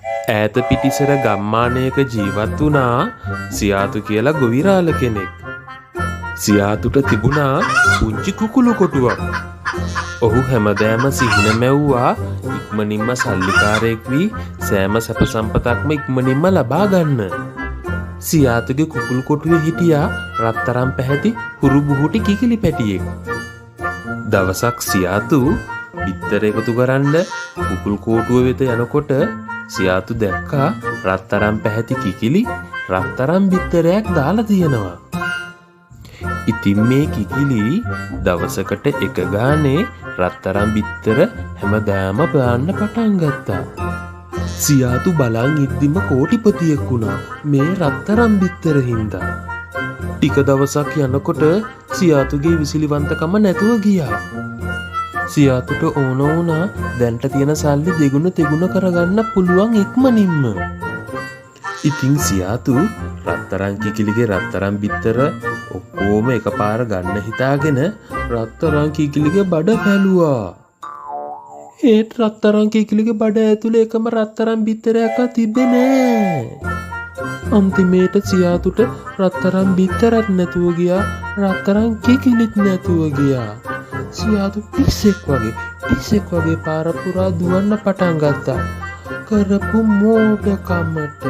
ඈත පිටිසර ගම්මානයක ජීවත් වුණා සියාතු කියලා ගොවිරාළ කෙනෙක්. සියාතුට තිබුණා පුංචි කුකුළු කොටුවක්. ඔහු හැමදෑම සිහින මැව්වා ඉක්මනින්ම සල්ලිකාරයෙක් වී සෑම සැප සම්පතක්ම ඉක්මනින්ම ලබා ගන්න. සියාතුගේ කුකුළු කොටුවේ හිටියා රත්තරන් පැහැති හුරු බුහුටි කිකිලි පැටියෙක්. දවසක් සියාතු බිත්තර එකතු කරන්න කුකුල් කෝටුව වෙත යනකොට සියාතු දැක්කා රත්තරන් පැහැති කිකිලි රත්තරන් බිත්තරයක් දාලා තියෙනවා. ඉතින් මේ කිකිලි දවසකට එක ගානේ රත්තරන් බිත්තර හැමදාම බාන්න පටන් ගත්තා. සියාතු බලන් ඉද්දිම කෝටිපතියෙක් වුණා මේ රත්තරන් බිත්තර හින්දා. ටික දවසක් යනකොට සියාතුගේ විසිලිවන්තකම නැතුව ගියා. සියාතුට ඕන වුණා දැන්ට තියෙන සල්ලි දෙගුණ තෙගුණ කරගන්න පුළුවන් ඉක්මනින්ම. ඉතින් සියාතු රත්තරන් කිකිලිගේ රත්තරන් බිත්තර ඔක්කොම එකපාර ගන්න හිතාගෙන රත්තරන් කිකිලිගේ බඩ පැලුවා. ඒත් රත්තරන් කිකිලිගේ බඩ ඇතුලේ එකම රත්තරන් බිත්තරයක්වත් තිබ්බේ නෑ. අන්තිමේට සියාතුට රත්තරන් බිත්තරත් නැතුව ගියා රත්තරන් කිකිලිත් නැතුව ගියා. සියාතු පිස්සෙක් වගේ පාර පුරා දුවන්න පටන් ගත්තා. කරපු මෝඩකමට.